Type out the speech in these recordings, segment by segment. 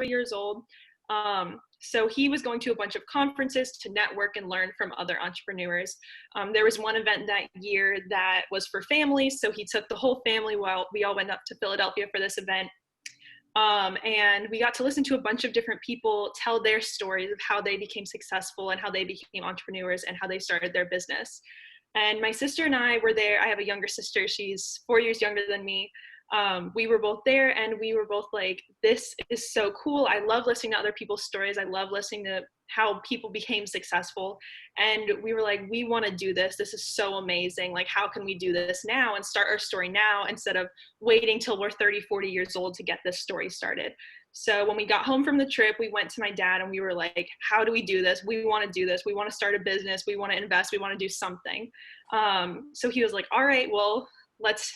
years old. So he was going to a bunch of conferences to network and learn from other entrepreneurs. There was one event that year that was for families. So he took the whole family while we all went up to Philadelphia for this event. And we got to listen to a bunch of different people tell their stories of how they became successful and how they became entrepreneurs and how they started their business. And my sister and I were there. I have a younger sister. She's 4 years younger than me. We were both there, and we were both like, this is so cool. I love listening to other people's stories. I love listening to how people became successful. And we were like, we want to do this. This is so amazing. Like, how can we do this now and start our story now instead of waiting till we're 30, 40 years old to get this story started? So when we got home from the trip, we went to my dad and we were like, how do we do this? We want to do this. We want to start a business. We want to invest. We want to do something. So he was like, all right, well, let's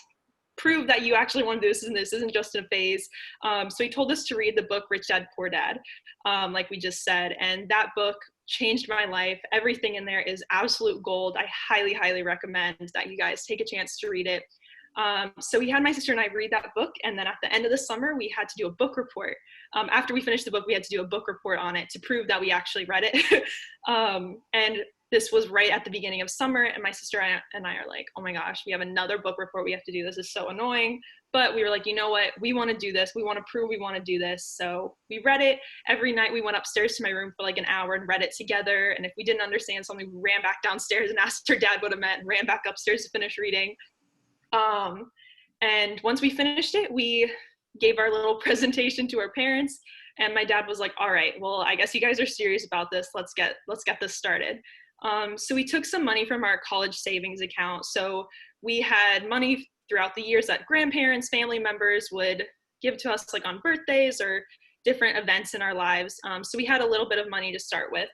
prove that you actually want to do this, and this isn't just a phase. So he told us to read the book Rich Dad Poor Dad, like we just said, and that book changed my life. Everything in there is absolute gold. I highly, highly recommend that you guys take a chance to read it. So we had my sister and I read that book, and then at the end of the summer, we had to do a book report. After we finished the book, we had to do a book report on it to prove that we actually read it. And this was right at the beginning of summer, and my sister and I are like, oh my gosh, we have another book report we have to do. This is so annoying. But we were like, you know what? We want to do this. We want to prove we want to do this. So we read it. Every night we went upstairs to my room for like an hour and read it together. And if we didn't understand something, we ran back downstairs and asked her dad what it meant and ran back upstairs to finish reading. And once we finished it, we gave our little presentation to our parents. And my dad was like, all right, well, I guess you guys are serious about this. Let's get this started. So we took some money from our college savings account. So we had money throughout the years that grandparents, family members would give to us like on birthdays or different events in our lives. So we had a little bit of money to start with.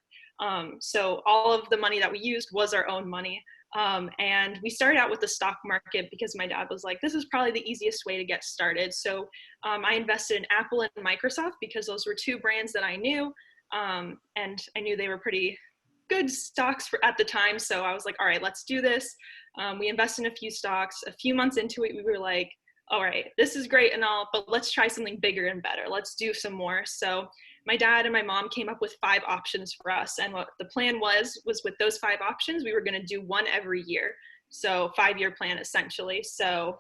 So all of the money that we used was our own money. And we started out with the stock market because my dad was like, this is probably the easiest way to get started. So I invested in Apple and Microsoft because those were two brands that I knew. And I knew they were pretty good stocks at the time. So I was like, all right, let's do this. We invested in a few stocks. A few months into it, we were like, all right, this is great and all, but let's try something bigger and better. Let's do some more. So my dad and my mom came up with 5 options for us. And what the plan was with those 5 options, we were going to do one every year. So 5-year plan essentially. So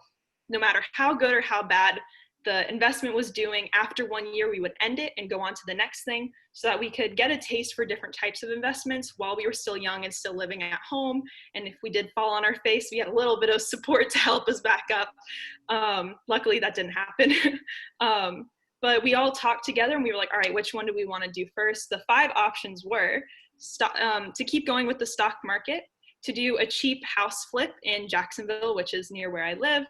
no matter how good or how bad the investment was doing, after 1 year, we would end it and go on to the next thing so that we could get a taste for different types of investments while we were still young and still living at home. And if we did fall on our face, we had a little bit of support to help us back up. Luckily, that didn't happen. But we all talked together and we were like, all right, which one do we want to do first? The 5 options were to keep going with the stock market, to do a cheap house flip in Jacksonville, which is near where I live,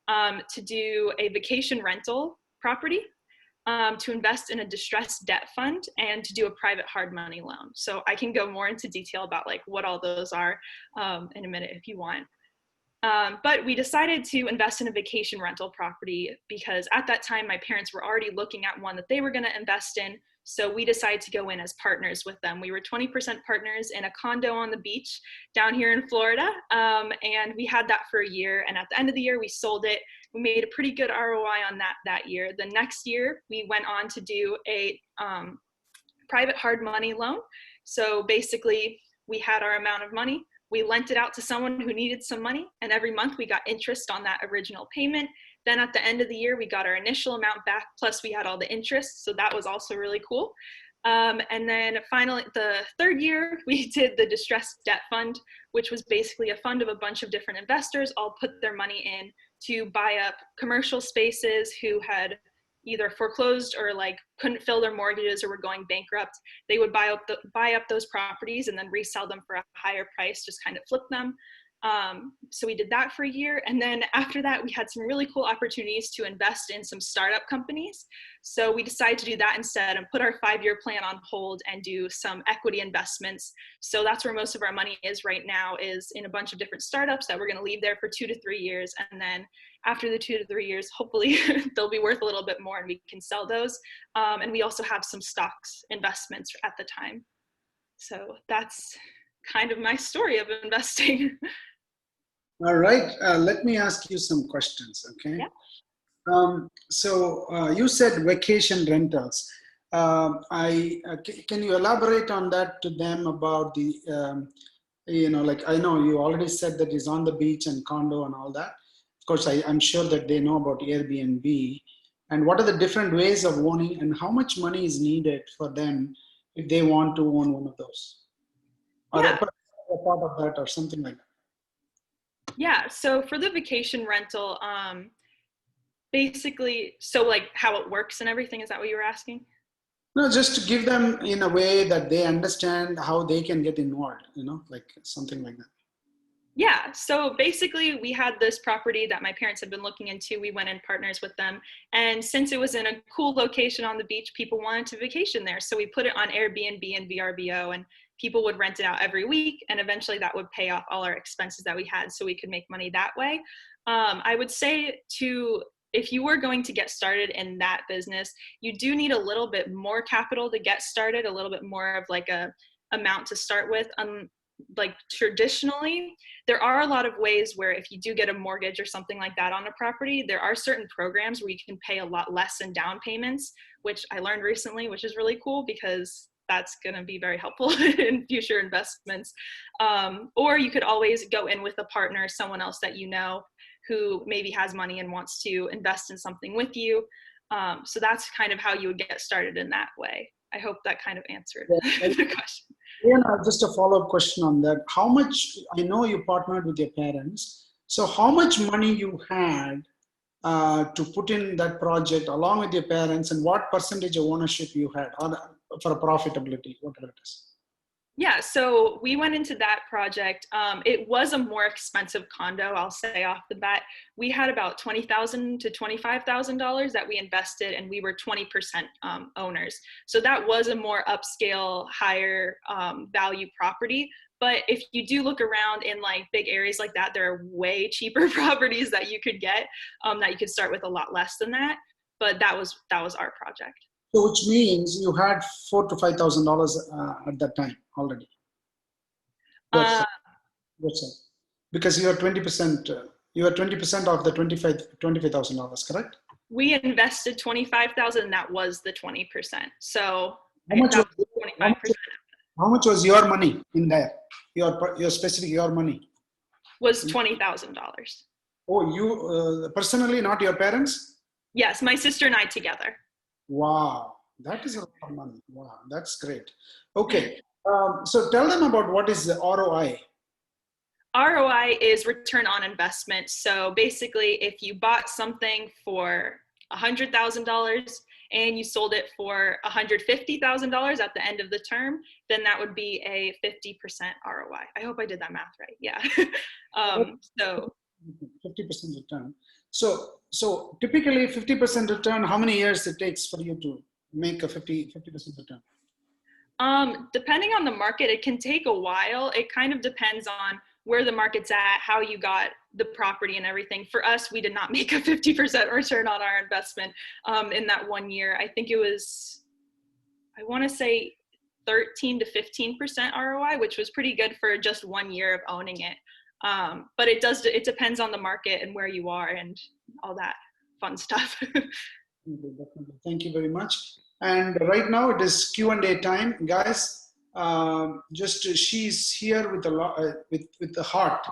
to do a vacation rental property, to invest in a distressed debt fund, and to do a private hard money loan. So I can go more into detail about like what all those are in a minute if you want. But we decided to invest in a vacation rental property because at that time, my parents were already looking at one that they were going to invest in. So we decided to go in as partners with them. We were 20% partners in a condo on the beach down here in Florida. And we had that for a year. And at the end of the year, we sold it. We made a pretty good ROI on that year. The next year, we went on to do a private hard money loan. So basically, we had our amount of money. We lent it out to someone who needed some money, and every month we got interest on that original payment. Then at the end of the year, we got our initial amount back, plus we had all the interest, so that was also really cool. And then finally, the 3rd year, we did the distressed debt fund, which was basically a fund of a bunch of different investors all put their money in to buy up commercial spaces who had either foreclosed or like couldn't fill their mortgages or were going bankrupt. They would buy up those properties and then resell them for a higher price, just kind of flip them. So we did that for a year. And then after that, we had some really cool opportunities to invest in some startup companies. So we decided to do that instead and put our 5-year plan on hold and do some equity investments. So that's where most of our money is right now, is in a bunch of different startups that we're going to leave there for 2 to 3 years. And then after the 2 to 3 years, hopefully they'll be worth a little bit more and we can sell those. And we also have some stocks investments at the time. So that's kind of my story of investing. All right, let me ask you some questions, okay? Yeah. So you said vacation rentals. Can you elaborate on that to them about the, like I know you already said that it's on the beach and condo and all that. Of course, I'm sure that they know about Airbnb. And what are the different ways of owning and how much money is needed for them if they want to own one of those? Or Yeah. a part of that or something like that. Yeah. So for the vacation rental, basically, so like how it works and everything, is that what you were asking? No, just to give them in a way that they understand how they can get involved, like something like that. Yeah, so basically we had this property that my parents had been looking into. We went in partners with them. And since it was in a cool location on the beach, people wanted to vacation there. So we put it on Airbnb and VRBO, and people would rent it out every week. And eventually that would pay off all our expenses that we had so we could make money that way. I would say if you were going to get started in that business, you do need a little bit more capital to get started, a little bit more of like a amount to start with. Like traditionally, there are a lot of ways where if you do get a mortgage or something like that on a property, there are certain programs where you can pay a lot less in down payments, which I learned recently, which is really cool because that's going to be very helpful in future investments. Or you could always go in with a partner, someone else that you know who maybe has money and wants to invest in something with you. So that's kind of how you would get started in that way. I hope that kind of answered the question. Yeah, just a follow-up question on that. How much, I know you partnered with your parents, so how much money you had to put in that project along with your parents, and what percentage of ownership you had for profitability, whatever it is? Yeah, so we went into that project. It was a more expensive condo, I'll say off the bat. We had about $20,000 to $25,000 that we invested, and we were 20% owners. So that was a more upscale, higher value property. But if you do look around in like big areas like that, there are way cheaper properties that you could get that you could start with a lot less than that. But that was our project. So which means you had $4,000 to $5,000 at that time already. That's it. Because you are 20%. You are 20% of the $25,000, correct? We invested 25,000. That was the 20%. So How much, that was, was 25%. how much was your money in there? Your money Was $20,000. Oh, you personally, not your parents? Yes, my sister and I together. Wow, that is a lot of money. Wow, that's great. Okay, so tell them about what is the ROI. ROI is return on investment. So basically, if you bought something for $100,000 and you sold it for $150,000 at the end of the term, then that would be a 50% ROI. I hope I did that math right. Yeah. So 50% return. So typically 50% return, how many years it takes for you to make a 50% return? Depending on the market, it can take a while. It kind of depends on where the market's at, how you got the property and everything. For us, we did not make a 50% return on our investment in that 1 year. I think it was, I want to say 13 to 15% ROI, which was pretty good for just 1 year of owning it. But it depends on the market and where you are and all that fun stuff. Definitely. Thank you very much. And right now it is Q&A time, guys. She's here with a lot, with the heart,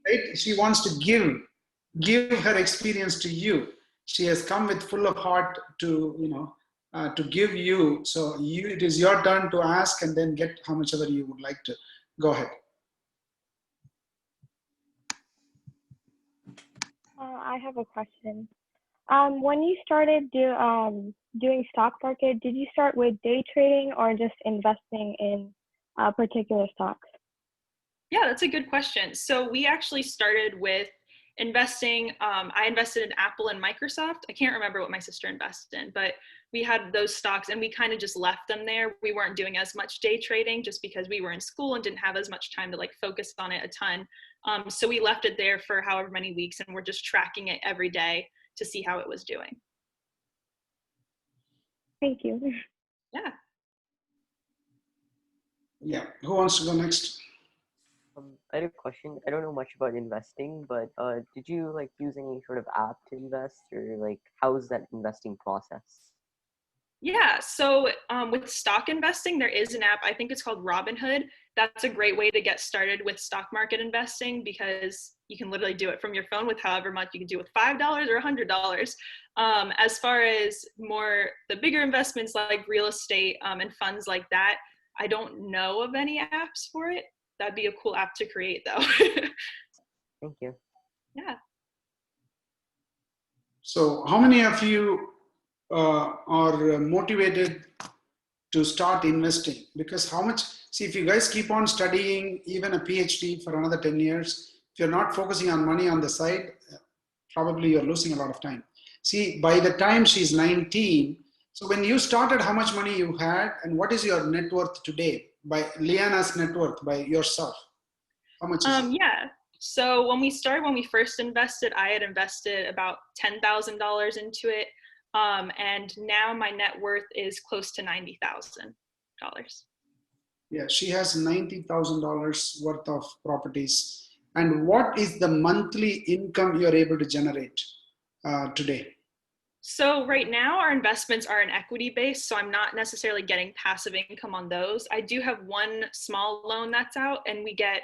right? She wants to give her experience to you. She has come with full of heart to to give you. So it is your turn to ask, and then get how much ever you would like to. Go ahead. I have a question. When you started doing stock market, did you start with day trading or just investing in particular stocks? Yeah, that's a good question. So we actually started with investing. I invested in Apple and Microsoft. I can't remember what my sister invested in, but we had those stocks and we kind of just left them there. We weren't doing as much day trading just because we were in school and didn't have as much time to like focus on it a ton. So we left it there for however many weeks, and we're just tracking it every day to see how it was doing. Thank you. Yeah. Yeah. Who wants to go next? I had a question. I don't know much about investing, but did you like use any sort of app to invest, or like how's that investing process? Yeah, so with stock investing, there is an app, I think it's called Robinhood. That's a great way to get started with stock market investing because you can literally do it from your phone with however much you can do with $5 or $100. As far as more the bigger investments like real estate and funds like that, I don't know of any apps for it. That'd be a cool app to create though. Thank you. Yeah. So how many of you are motivated to start investing? Because how much, see, if you guys keep on studying even a PhD for another 10 years, if you're not focusing on money on the side, probably you're losing a lot of time. See, by the time she's 19, so when you started, how much money you had and what is your net worth today? By Leanna's net worth, by yourself, how much is it? Yeah. So when we first invested, I had invested about $10,000 into it. And now my net worth is close to $90,000. Yeah, she has $90,000 worth of properties. And what is the monthly income you're able to generate today? So right now our investments are in equity based, so I'm not necessarily getting passive income on those. I do have one small loan that's out, and we get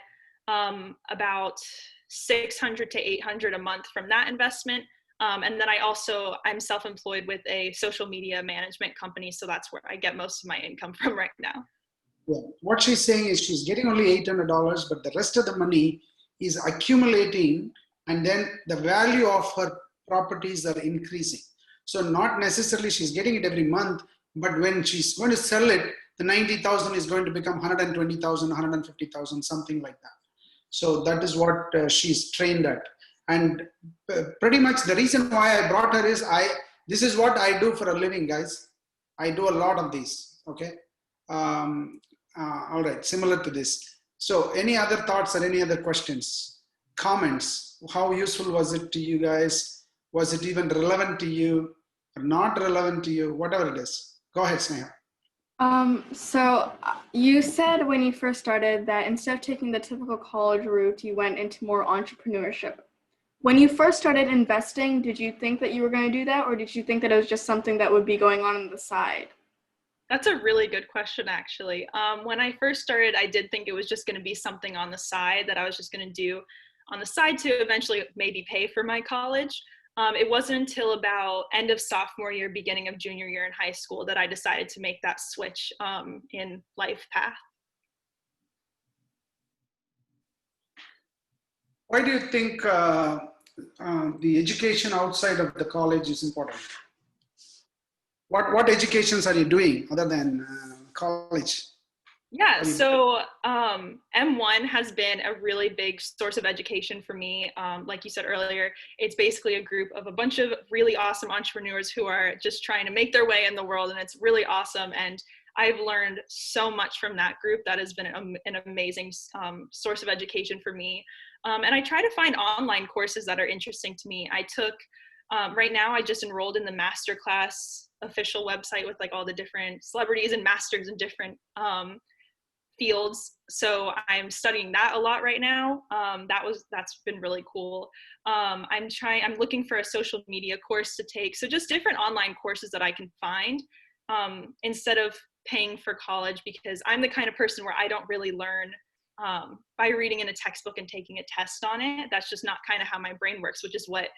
about 600 to 800 a month from that investment. And then I'm self-employed with a social media management company, so that's where I get most of my income from right now. Yeah. What she's saying is she's getting only $800, but the rest of the money is accumulating, and then the value of her properties are increasing. So not necessarily she's getting it every month, but when she's going to sell it, the 90,000 is going to become 120,000, 150,000, something like that. So that is what she's trained at. And pretty much the reason why I brought her is this is what I do for a living, guys. I do a lot of these, okay? All right, similar to this. So any other thoughts or any other questions, comments? How useful was it to you guys? Was it even relevant to you or not relevant to you? Whatever it is. Go ahead, Sneha. So you said when you first started that instead of taking the typical college route, you went into more entrepreneurship. When you first started investing, did you think that you were going to do that, or did you think that it was just something that would be going on the side? That's a really good question, actually. When I first started, I did think it was just going to be something on the side that I was just going to do on the side to eventually maybe pay for my college. It wasn't until about end of sophomore year, beginning of junior year in high school that I decided to make that switch in life path. Why do you think the education outside of the college is important? What educations are you doing other than college? Yeah, so M1 has been a really big source of education for me. Like you said earlier, it's basically a group of a bunch of really awesome entrepreneurs who are just trying to make their way in the world, and it's really awesome. And I've learned so much from that group. That has been an amazing source of education for me. And I try to find online courses that are interesting to me. Right now, I just enrolled in the Masterclass official website with like all the different celebrities and masters in different fields. So I'm studying that a lot right now. That's been really cool. I'm looking for a social media course to take. So just different online courses that I can find instead of paying for college, because I'm the kind of person where I don't really learn by reading in a textbook and taking a test on it. That's just not kind of how my brain works, which is what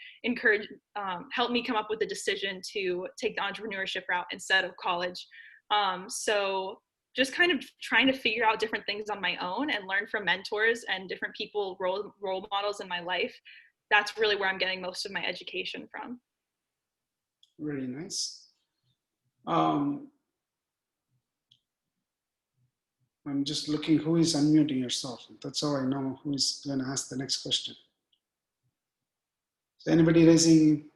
helped me come up with the decision to take the entrepreneurship route instead of college. So just kind of trying to figure out different things on my own and learn from mentors and different people, role models in my life. That's really where I'm getting most of my education from. Really nice. I'm just looking who is unmuting yourself. That's how I know who is going to ask the next question. Is anybody raising?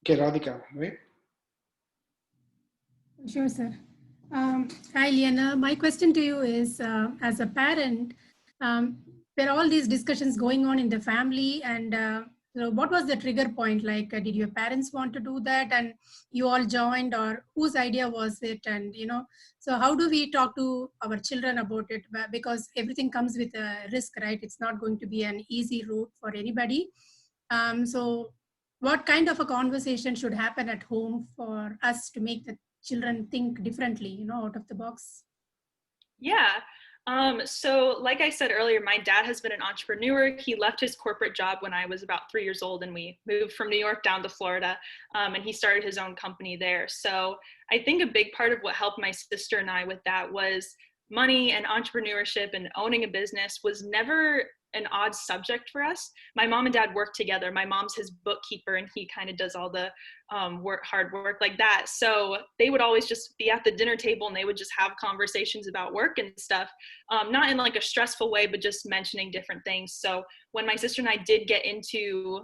Okay, Radhika, right? Sure, sir. Hi, Leanna. My question to you is, as a parent, there are all these discussions going on in the family, and so what was the trigger point? Like, did your parents want to do that, and you all joined, or whose idea was it? And so how do we talk to our children about it? Because everything comes with a risk, right? It's not going to be an easy route for anybody. So what kind of a conversation should happen at home for us to make the children think differently, you know, out of the box? Yeah. So like I said earlier, my dad has been an entrepreneur. He left his corporate job when I was about 3 years old, and we moved from New York down to Florida, and he started his own company there. So I think a big part of what helped my sister and I with that was money and entrepreneurship, and owning a business was never an odd subject for us. My mom and dad work together. My mom's his bookkeeper, and he kind of does all the hard work like that. So they would always just be at the dinner table, and they would just have conversations about work and stuff, not in like a stressful way, but just mentioning different things. So when my sister and I did get into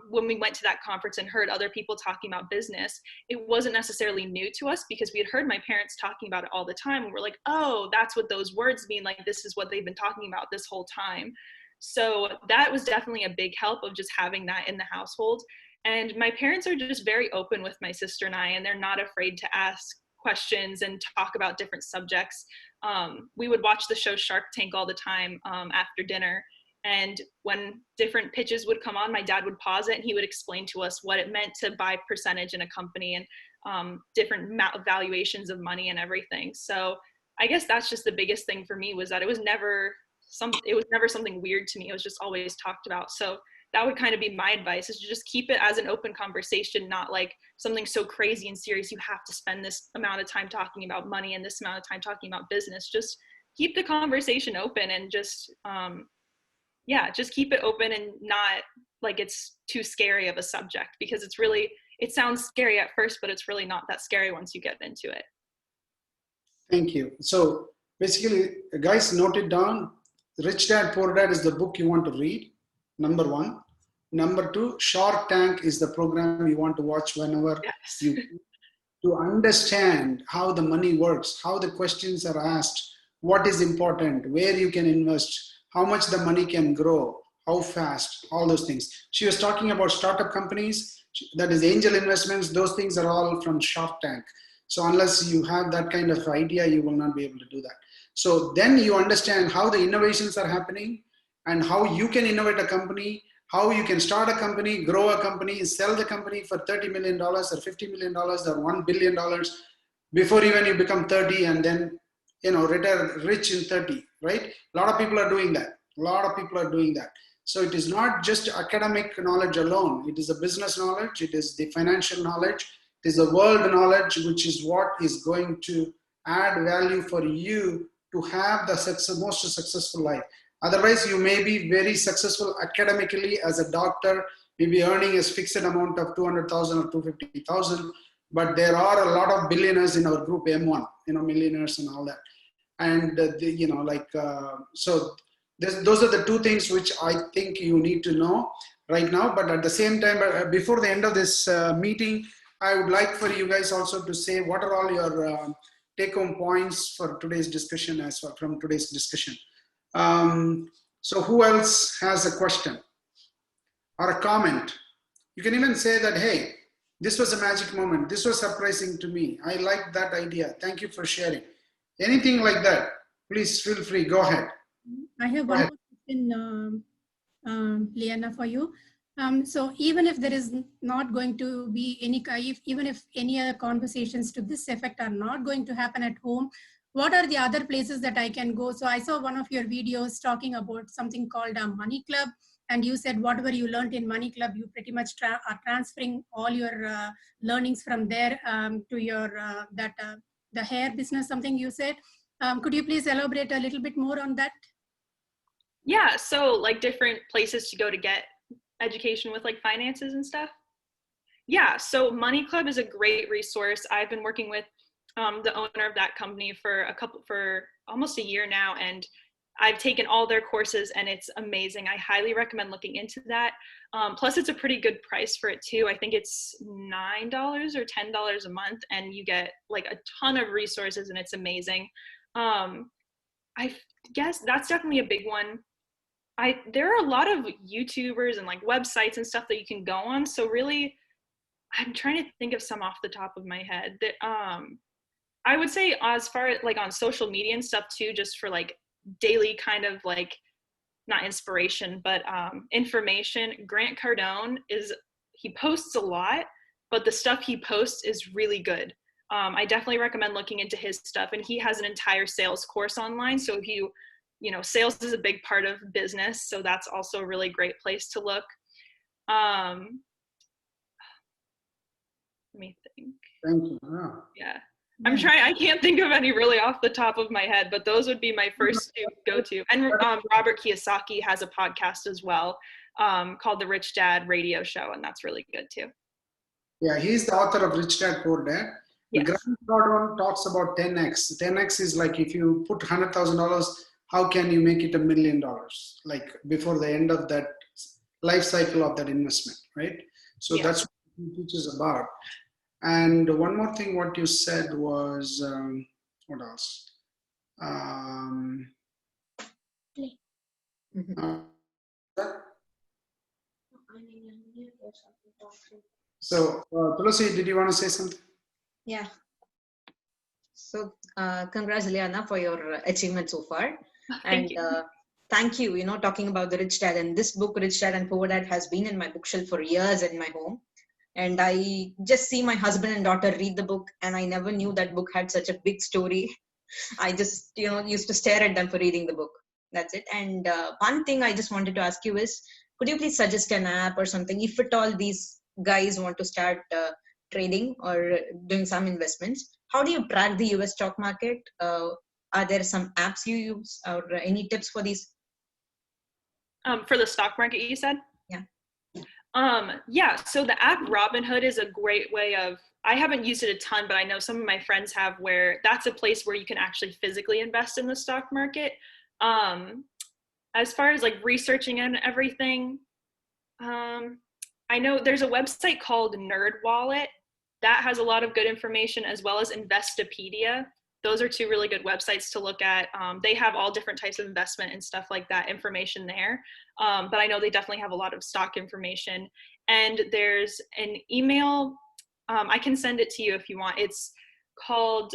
when we went to that conference and heard other people talking about business, it wasn't necessarily new to us because we had heard my parents talking about it all the time. And we're like, oh, that's what those words mean. Like, this is what they've been talking about this whole time. So that was definitely a big help of just having that in the household. And my parents are just very open with my sister and I, and they're not afraid to ask questions and talk about different subjects. We would watch the show Shark Tank all the time after dinner. And when different pitches would come on, my dad would pause it and he would explain to us what it meant to buy percentage in a company and different valuations of money and everything. So I guess that's just the biggest thing for me, was that it was never something weird to me. It was just always talked about. So that would kind of be my advice, is to just keep it as an open conversation, not like something so crazy and serious. You have to spend this amount of time talking about money and this amount of time talking about business. Just keep the conversation open and just keep it open, and not like it's too scary of a subject, because it sounds scary at first, but it's really not that scary once you get into it. Thank you. So basically, guys, note it down. Rich Dad, Poor Dad is the book you want to read, number one. Number two, Shark Tank is the program you want to watch whenever Yes. to understand how the money works, how the questions are asked, what is important, where you can invest, how much the money can grow, how fast, all those things. She was talking about startup companies, that is angel investments. Those things are all from Shark Tank. So unless you have that kind of idea, you will not be able to do that. So then you understand how the innovations are happening and how you can innovate a company, how you can start a company, grow a company, sell the company for $30 million or $50 million or $1 billion before even you become 30, and then, retire rich in 30, right? A lot of people are doing that. So it is not just academic knowledge alone. It is a business knowledge. It is the financial knowledge. It is the world knowledge, which is what is going to add value for you to have the most successful life. Otherwise, you may be very successful academically as a doctor, maybe earning a fixed amount of 200,000 or 250,000. But there are a lot of billionaires in our group M1, millionaires and all that. And, so those are the two things which I think you need to know right now. But at the same time, before the end of this meeting, I would like for you guys also to say what are all your take-home points for today's discussion, from today's discussion. So who else has a question or a comment? You can even say that, hey, this was a magic moment. This was surprising to me. I like that idea. Thank you for sharing. Anything like that, please feel free. Go ahead. I have one more question, Leanna, for you. So even if there is not going to be even if any conversations to this effect are not going to happen at home, what are the other places that I can go? So I saw one of your videos talking about something called a money club. And you said whatever you learned in money club, you pretty much are transferring all your learnings from there to your the hair business, something you said. Could you please elaborate a little bit more on that? Yeah, so like different places to go to get education with like finances and stuff. Yeah, so Money Club is a great resource. I've been working with the owner of that company for almost a year now, and I've taken all their courses and it's amazing. I highly recommend looking into that. Plus it's a pretty good price for it too. I think it's $9 or $10 a month, and you get like a ton of resources and it's amazing. I guess that's definitely a big one. There are a lot of YouTubers and like websites and stuff that you can go on. So really, I'm trying to think of some off the top of my head that I would say, as far as like on social media and stuff too, just for like daily kind of like, not inspiration, but information. Grant Cardone he posts a lot, but the stuff he posts is really good. I definitely recommend looking into his stuff, and he has an entire sales course online. So if you know, sales is a big part of business, so that's also a really great place to look. Let me think. Thank you. Yeah. I'm trying, I can't think of any really off the top of my head, but those would be my first two go-to. And Robert Kiyosaki has a podcast as well called The Rich Dad Radio Show, and that's really good too. Yeah, he's the author of Rich Dad Poor Dad. The Yes. Grant Cardone talks about 10x. 10x is like if you put $100,000, how can you make it $1 million? Like before the end of that life cycle of that investment, right? So Yeah. that's what he teaches about. And one more thing, what you said was, what else? So, Tulasi, did you want to say something? Yeah. So, congrats, Leanna, for your achievement so far. Thank you. Thank you, you know, talking about the Rich Dad. And this book, Rich Dad and Poor Dad, has been in my bookshelf for years in my home. And I just see my husband and daughter read the book, and I never knew that book had such a big story. I just, you know, used to stare at them for reading the book. That's it. And one thing I just wanted to ask you is, could you please suggest an app or something, if at all these guys want to start trading or doing some investments? How do you track the US stock market? Are there some apps you use, or any tips for these? For the stock market, you said? Yeah. Yeah, so the app Robinhood is a great way of, I haven't used it a ton, but I know some of my friends have, where that's a place where you can actually physically invest in the stock market. As far as like researching and everything, I know there's a website called NerdWallet that has a lot of good information, as well as Investopedia. Those are two really good websites to look at. They have all different types of investment and stuff like that information there. But I know they definitely have a lot of stock information. And there's an email, I can send it to you if you want. It's called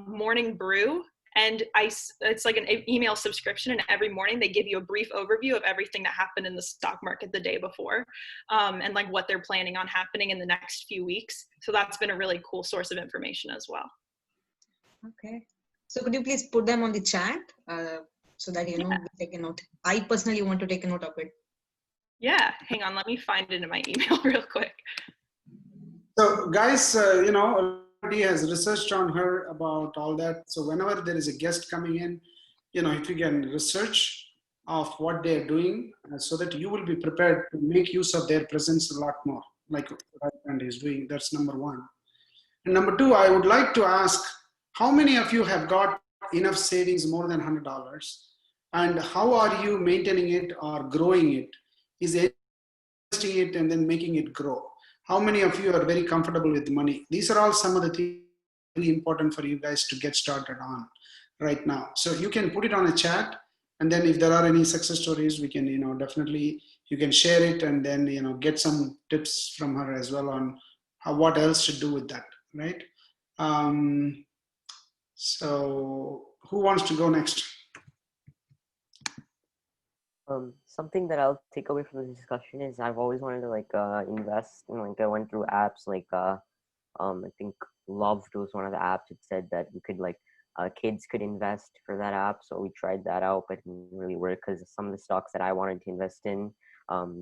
Morning Brew. And it's like an email subscription, and every morning they give you a brief overview of everything that happened in the stock market the day before, and like what they're planning on happening in the next few weeks. So that's been a really cool source of information as well. Okay. So could you please put them on the chat so that, you know, we take a note. I personally want to take a note of it. Yeah, hang on, let me find it in my email real quick. So guys, you know, everybody has researched on her about all that. So whenever there is a guest coming in, you know, if you can research of what they're doing, so that you will be prepared to make use of their presence a lot more, like what Andy is doing. That's number one. And number two, I would like to ask, how many of you have got enough savings more than $100? And how are you maintaining it or growing it? Is it investing it and then making it grow? How many of you are very comfortable with money? These are all some of the things really important for you guys to get started on right now. So you can put it on a chat, and then if there are any success stories, we can, you know, definitely you can share it, and then, you know, get some tips from her as well on how, what else to do with that, right? So who wants to go next? Something that I'll take away from the discussion is I've always wanted to like invest, and like I went through apps like I think Loved was one of the apps. It said that you could like kids could invest for that app, so we tried that out, but it didn't really work because some of the stocks that I wanted to invest in,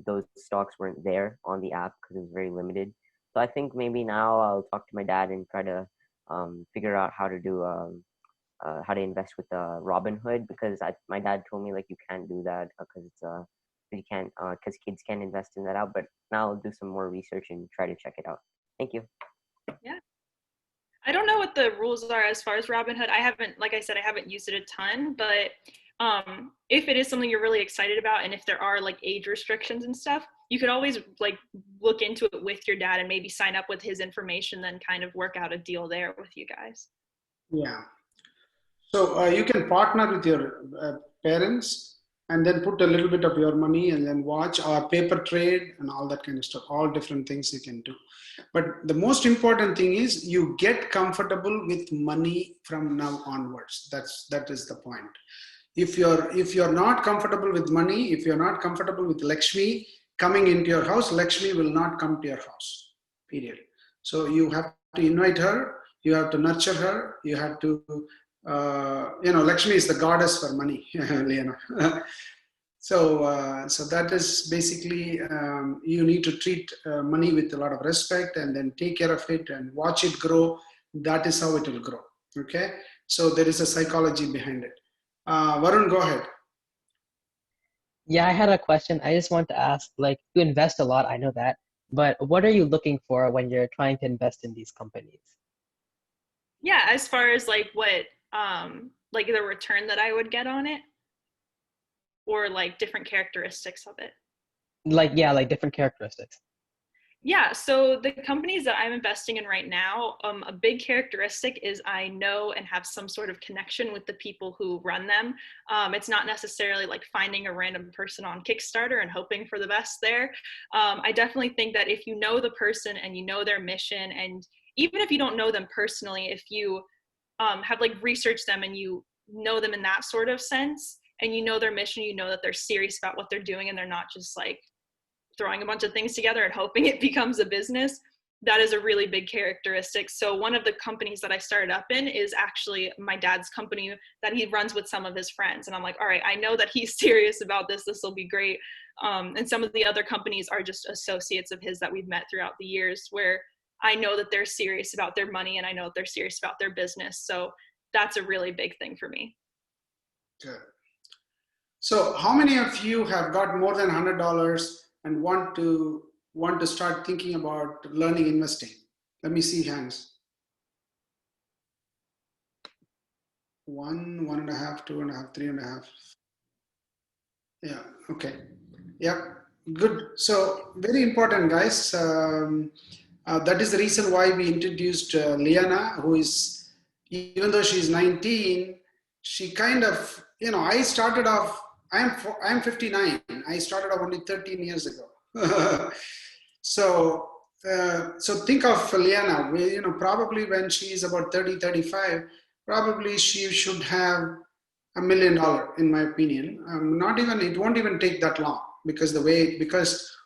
those stocks weren't there on the app because it was very limited. So I think maybe now I'll talk to my dad and try to figure out how to do how to invest with Robinhood, because my dad told me like you can't do that because it's you can't because kids can't invest in that app. But now I'll do some more research and try to check it out. Thank you. Yeah, I don't know what the rules are as far as Robinhood. I haven't, like I said, I haven't used it a ton, but if it is something you're really excited about, and if there are like age restrictions and stuff, you could always like look into it with your dad and maybe sign up with his information, then kind of work out a deal there with you guys. Yeah. So you can partner with your parents and then put a little bit of your money and then watch, or paper trade and all that kind of stuff, all different things you can do. But the most important thing is you get comfortable with money from now onwards. That is the point. If you're not comfortable with money, if you're not comfortable with Lakshmi coming into your house, Lakshmi will not come to your house, period. So you have to invite her, you have to nurture her, you have to, Lakshmi is the goddess for money, Leanna. So that is basically, you need to treat money with a lot of respect and then take care of it and watch it grow. That is how it will grow, okay? So there is a psychology behind it. Varun, go ahead. Yeah, I had a question. I just want to ask, like, you invest a lot, I know that, but what are you looking for when you're trying to invest in these companies? Yeah, as far as like what, like the return that I would get on it, or like different characteristics of it. Like, yeah, like different characteristics. Yeah, so the companies that I'm investing in right now, a big characteristic is I know and have some sort of connection with the people who run them. It's not necessarily like finding a random person on Kickstarter and hoping for the best there. I definitely think that if you know the person and you know their mission, and even if you don't know them personally, if you have like researched them and you know them in that sort of sense, and you know their mission, you know that they're serious about what they're doing and they're not just like throwing a bunch of things together and hoping it becomes a business. That is a really big characteristic. So one of the companies that I started up in is actually my dad's company that he runs with some of his friends. And I'm like, all right, I know that he's serious about this. This will be great. And some of the other companies are just associates of his that we've met throughout the years, where I know that they're serious about their money and I know that they're serious about their business. So that's a really big thing for me. Good. So how many of you have got more than $100 and want to start thinking about learning investing? Let me see hands. 1, 1.5, 2.5, 3.5. Yeah, okay. Yeah, good. So very important, guys. That is the reason why we introduced Leanna, who is, even though she's 19, she kind of, I started off, I'm 59. I started off only 13 years ago. So think of Leanna, probably when she is about 30, 35, probably she should have $1 million, in my opinion. It won't even take that long, because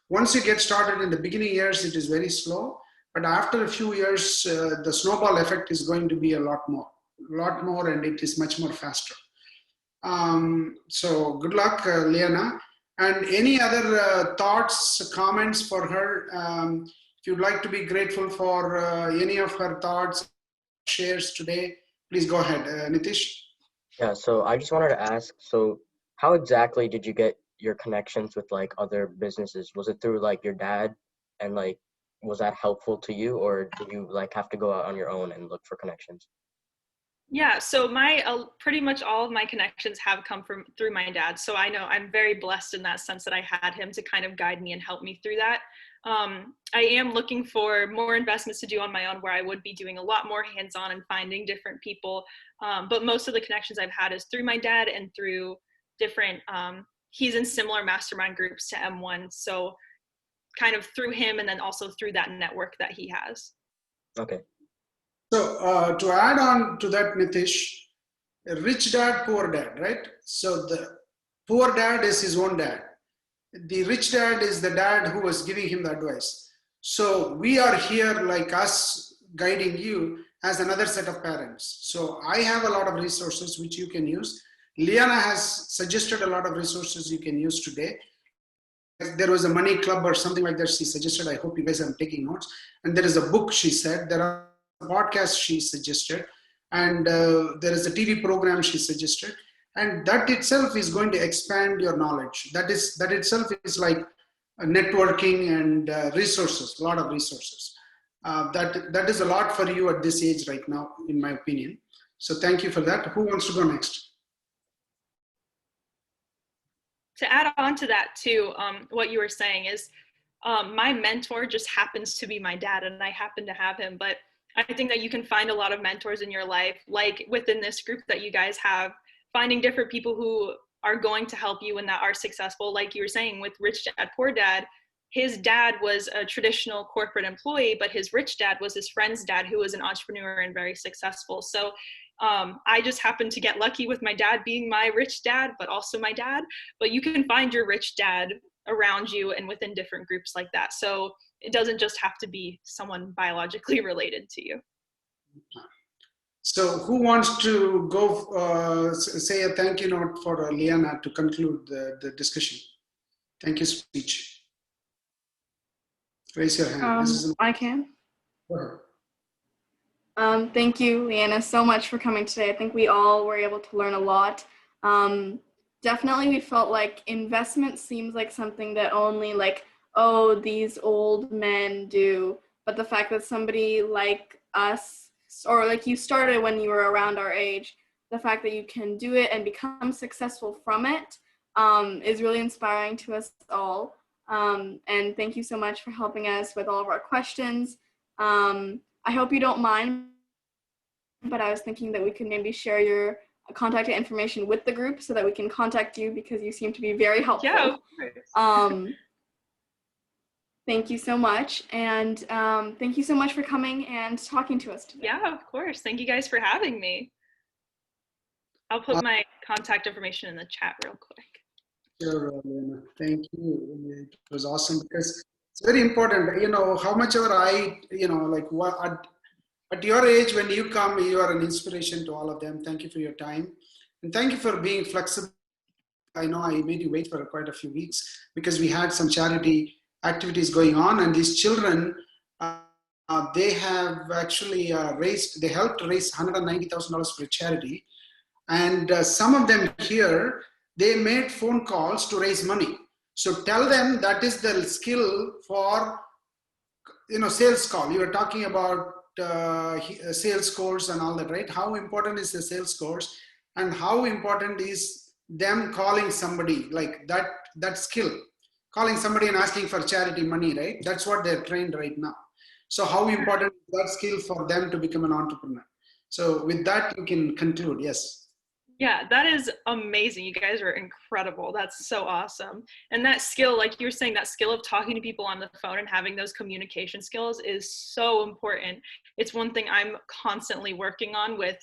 once you get started in the beginning years, it is very slow. But after a few years, the snowball effect is going to be a lot more, and it is much more faster. So good luck, Leanna. And any other thoughts, comments for her? If you'd like to be grateful for any of her thoughts, shares today, please go ahead, Nitish. Yeah, so I just wanted to ask, so how exactly did you get your connections with like other businesses? Was it through like your dad, and like, was that helpful to you, or did you like have to go out on your own and look for connections? Yeah, so pretty much all of my connections have come through my dad. So I know I'm very blessed in that sense that I had him to kind of guide me and help me through that. I am looking for more investments to do on my own, where I would be doing a lot more hands-on and finding different people. But most of the connections I've had is through my dad and through different, he's in similar mastermind groups to M1. So kind of through him, and then also through that network that he has. Okay. So to add on to that, Nitish, rich dad, poor dad, right? So the poor dad is his own dad. The rich dad is the dad who was giving him the advice. So we are here, like us, guiding you as another set of parents. So I have a lot of resources which you can use. Leanna has suggested a lot of resources you can use today. There was a money club or something like that she suggested. I hope you guys are taking notes. And there is a book, she said. There are podcasts she suggested. And there is a TV program she suggested. And that itself is going to expand your knowledge. That itself is like networking and resources, a lot of resources. That is a lot for you at this age right now, in my opinion. So thank you for that. Who wants to go next? To add on to that too, what you were saying is my mentor just happens to be my dad, and I happen to have him. But I think that you can find a lot of mentors in your life, like within this group that you guys have, finding different people who are going to help you and that are successful. Like you were saying with Rich Dad, Poor Dad, his dad was a traditional corporate employee, but his rich dad was his friend's dad, who was an entrepreneur and very successful. So I just happened to get lucky with my dad being my rich dad, but also my dad. But you can find your rich dad around you and within different groups like that. So it doesn't just have to be someone biologically related to you. So who wants to go say a thank you note for Leanna to conclude the discussion? Thank you speech. Raise your hand. I can. Go ahead. Thank you, Leanna, so much for coming today. I think we all were able to learn a lot. Definitely we felt like investment seems like something that only like, oh, these old men do. But the fact that somebody like us, or like you started when you were around our age, the fact that you can do it and become successful from it is really inspiring to us all. And thank you so much for helping us with all of our questions. I hope you don't mind, but I was thinking that we could maybe share your contact information with the group so that we can contact you because you seem to be very helpful. Yeah, of course. Thank you so much. And thank you so much for coming and talking to us today. Yeah, of course. Thank you guys for having me. I'll put my contact information in the chat real quick. Sure, Leanna. Thank you. It was awesome because it's very important, you know, how much ever like what at your age, when you come, you are an inspiration to all of them. Thank you for your time. And thank you for being flexible. I know I made you wait for quite a few weeks because we had some charity activities going on, and these children, they have actually they helped raise $190,000 for charity. And some of them here, they made phone calls to raise money. So tell them that is the skill for, you know, sales call. You were talking about sales course and all that, right? How important is the sales course, and how important is them calling somebody like that skill, calling somebody and asking for charity money, right? That's what they're trained right now. So how important is that skill for them to become an entrepreneur? So with that, you can conclude. Yes. Yeah, that is amazing. You guys are incredible. That's so awesome. And that skill, like you were saying, that skill of talking to people on the phone and having those communication skills is so important. It's one thing I'm constantly working on with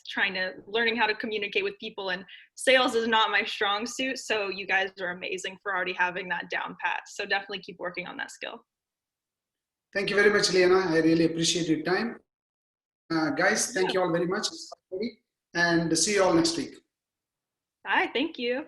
learning how to communicate with people, and sales is not my strong suit. So you guys are amazing for already having that down pat. So definitely keep working on that skill. Thank you very much, Leanna. I really appreciate your time. Guys, thank you all very much. And see you all next week. Bye. Thank you.